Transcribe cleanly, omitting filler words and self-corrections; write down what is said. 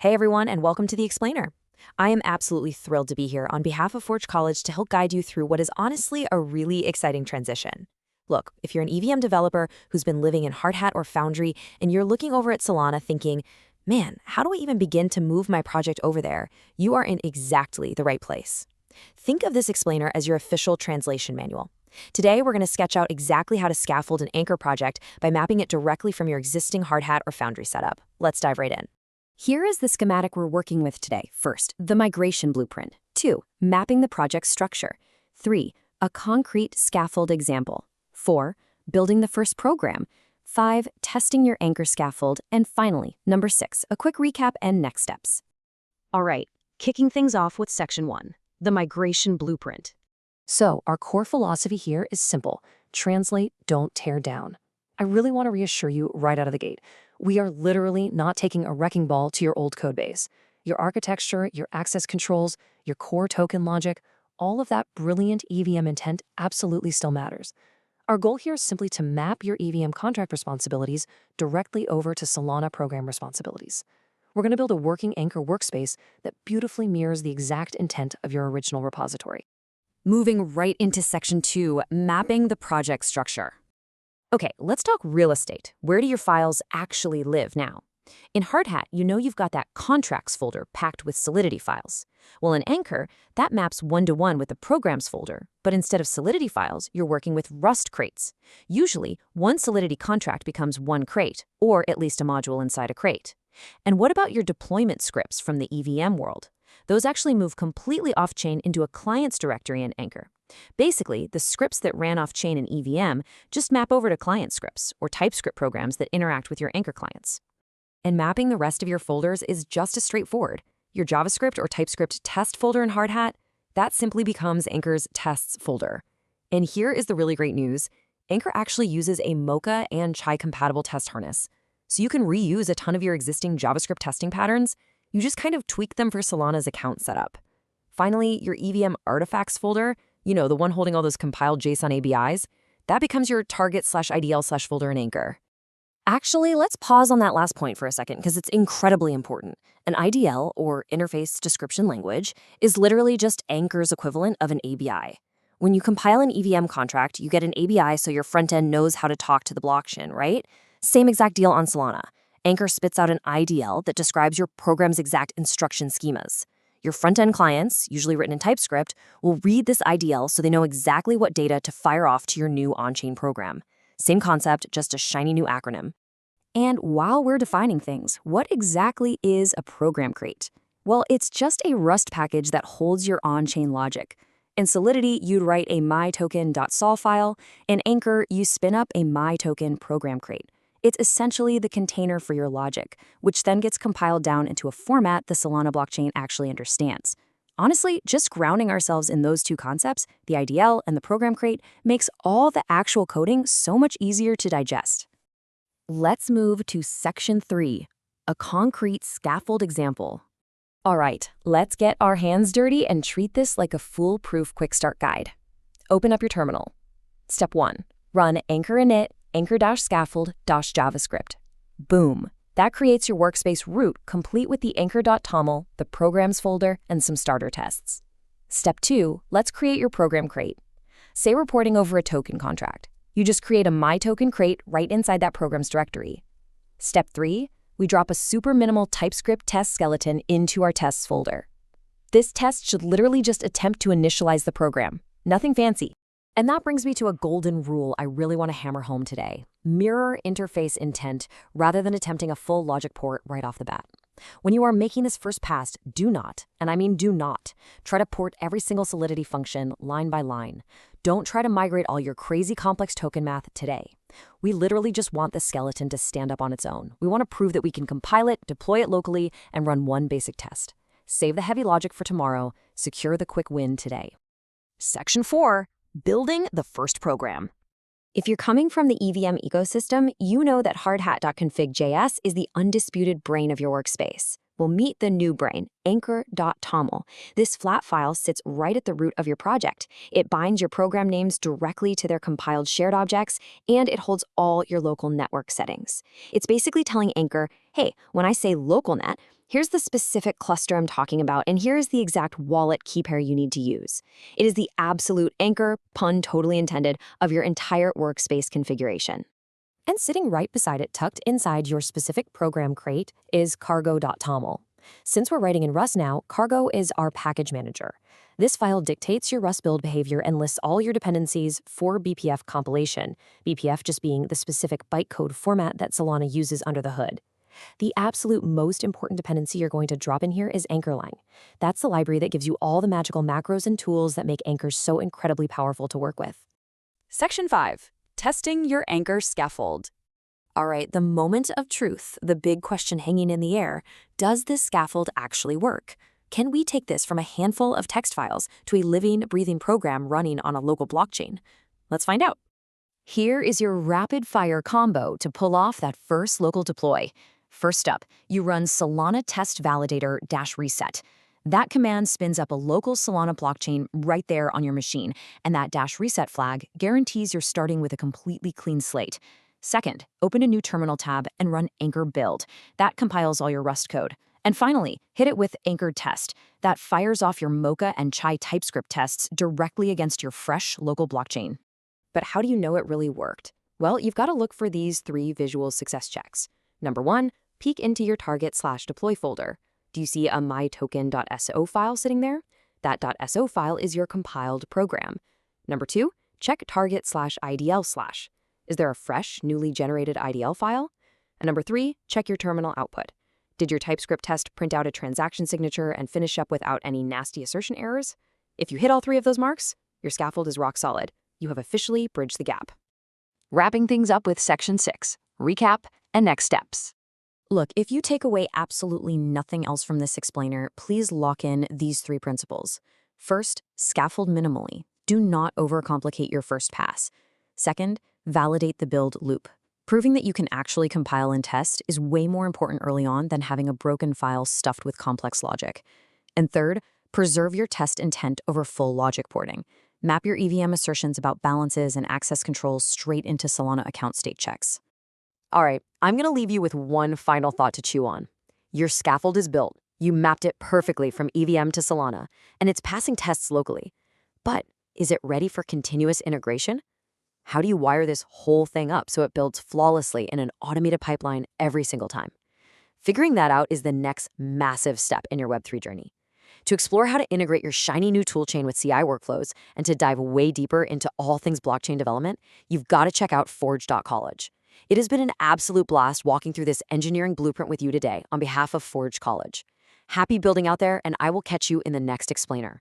Hey everyone, and welcome to The Explainer. I am absolutely thrilled to be here on behalf of Forge College to help guide you through what is honestly a really exciting transition. Look, if you're an EVM developer who's been living in Hardhat or Foundry and you're looking over at Solana thinking, man, how do I even begin to move my project over there? You are in exactly the right place. Think of this explainer as your official translation manual. Today, we're going to sketch out exactly how to scaffold an Anchor project by mapping it directly from your existing Hardhat or Foundry setup. Let's dive right in. Here is the schematic we're working with today. First, the migration blueprint. 2, mapping the project structure. 3, a concrete scaffold example. 4, building the first program. 5, testing your Anchor scaffold. And finally, number 6, a quick recap and next steps. All right, kicking things off with section 1, the migration blueprint. So, our core philosophy here is simple. Translate, don't tear down. I really want to reassure you right out of the gate. We are literally not taking a wrecking ball to your old codebase. Your architecture, your access controls, your core token logic, all of that brilliant EVM intent absolutely still matters. Our goal here is simply to map your EVM contract responsibilities directly over to Solana program responsibilities. We're going to build a working Anchor workspace that beautifully mirrors the exact intent of your original repository. Moving right into section 2, mapping the project structure. Okay, let's talk real estate. Where do your files actually live now? In Hardhat, you know you've got that contracts folder packed with Solidity files. Well, in Anchor, that maps one-to-one with the programs folder, but instead of Solidity files, you're working with Rust crates. Usually, one Solidity contract becomes one crate, or at least a module inside a crate. And what about your deployment scripts from the EVM world? Those actually move completely off-chain into a client's directory in Anchor. Basically, the scripts that ran off-chain in EVM just map over to client scripts or TypeScript programs that interact with your Anchor clients. And mapping the rest of your folders is just as straightforward. Your JavaScript or TypeScript test folder in Hardhat, that simply becomes Anchor's tests folder. And here is the really great news. Anchor actually uses a Mocha and Chai-compatible test harness. So you can reuse a ton of your existing JavaScript testing patterns. You just kind of tweak them for Solana's account setup. Finally, your EVM artifacts folder, you know, the one holding all those compiled JSON ABIs, that becomes your target/IDL/folder in Anchor. Actually, let's pause on that last point for a second because it's incredibly important. An IDL, or Interface Description Language, is literally just Anchor's equivalent of an ABI. When you compile an EVM contract, you get an ABI so your front end knows how to talk to the blockchain, right? Same exact deal on Solana. Anchor spits out an IDL that describes your program's exact instruction schemas. Your front-end clients, usually written in TypeScript, will read this IDL so they know exactly what data to fire off to your new on-chain program. Same concept, just a shiny new acronym. And while we're defining things, what exactly is a program crate? Well, it's just a Rust package that holds your on-chain logic. In Solidity, you'd write a mytoken.sol file. In Anchor, you spin up a mytoken program crate. It's essentially the container for your logic, which then gets compiled down into a format the Solana blockchain actually understands. Honestly, just grounding ourselves in those two concepts, the IDL and the program crate, makes all the actual coding so much easier to digest. Let's move to section 3, a concrete scaffold example. All right, let's get our hands dirty and treat this like a foolproof quick start guide. Open up your terminal. Step 1, run anchor init anchor-scaffold-javascript. Boom. That creates your workspace root complete with the anchor.toml, the programs folder, and some starter tests. Step 2, let's create your program crate. Say we're porting over a token contract. You just create a mytoken crate right inside that program's directory. Step 3, we drop a super minimal TypeScript test skeleton into our tests folder. This test should literally just attempt to initialize the program. Nothing fancy. And that brings me to a golden rule I really want to hammer home today. Mirror interface intent rather than attempting a full logic port right off the bat. When you are making this first pass, do not, and I mean do not, try to port every single Solidity function line by line. Don't try to migrate all your crazy complex token math today. We literally just want the skeleton to stand up on its own. We want to prove that we can compile it, deploy it locally, and run one basic test. Save the heavy logic for tomorrow. Secure the quick win today. Section 4. Building the first program. If you're coming from the EVM ecosystem, you know that hardhat.config.js is the undisputed brain of your workspace. Well, meet the new brain, anchor.toml. This flat file sits right at the root of your project. It binds your program names directly to their compiled shared objects, and it holds all your local network settings. It's basically telling Anchor, hey, when I say localnet, here's the specific cluster I'm talking about, and here is the exact wallet key pair you need to use. It is the absolute anchor, pun totally intended, of your entire workspace configuration. And sitting right beside it, tucked inside your specific program crate, is cargo.toml. Since we're writing in Rust now, Cargo is our package manager. This file dictates your Rust build behavior and lists all your dependencies for BPF compilation, BPF just being the specific bytecode format that Solana uses under the hood. The absolute most important dependency you're going to drop in here is anchorlang. That's the library that gives you all the magical macros and tools that make anchors so incredibly powerful to work with. Section 5. Testing your Anchor scaffold. All right, the moment of truth, the big question hanging in the air, does this scaffold actually work? Can we take this from a handful of text files to a living, breathing program running on a local blockchain? Let's find out. Here is your rapid-fire combo to pull off that first local deploy. First up, you run Solana test validator-reset. That command spins up a local Solana blockchain right there on your machine, and that -reset flag guarantees you're starting with a completely clean slate. Second, open a new terminal tab and run Anchor build. That compiles all your Rust code. And finally, hit it with Anchor test. That fires off your Mocha and Chai TypeScript tests directly against your fresh local blockchain. But how do you know it really worked? Well, you've got to look for these 3 visual success checks. Number 1, peek into your target/deploy folder. Do you see a mytoken.so file sitting there? That .so file is your compiled program. Number 2, check target/idl/. Is there a fresh, newly generated IDL file? And number 3, check your terminal output. Did your TypeScript test print out a transaction signature and finish up without any nasty assertion errors? If you hit all 3 of those marks, your scaffold is rock solid. You have officially bridged the gap. Wrapping things up with Section 6. Recap and next steps. Look, if you take away absolutely nothing else from this explainer, please lock in these 3 principles. First, scaffold minimally. Do not overcomplicate your first pass. Second, validate the build loop. Proving that you can actually compile and test is way more important early on than having a broken file stuffed with complex logic. And third, preserve your test intent over full logic porting. Map your EVM assertions about balances and access controls straight into Solana account state checks. All right, I'm going to leave you with one final thought to chew on. Your scaffold is built. You mapped it perfectly from EVM to Solana, and it's passing tests locally. But is it ready for continuous integration? How do you wire this whole thing up so it builds flawlessly in an automated pipeline every single time? Figuring that out is the next massive step in your Web3 journey. To explore how to integrate your shiny new toolchain with CI workflows and to dive way deeper into all things blockchain development, you've got to check out forge.college. It has been an absolute blast walking through this engineering blueprint with you today on behalf of Forge College. Happy building out there, and I will catch you in the next explainer.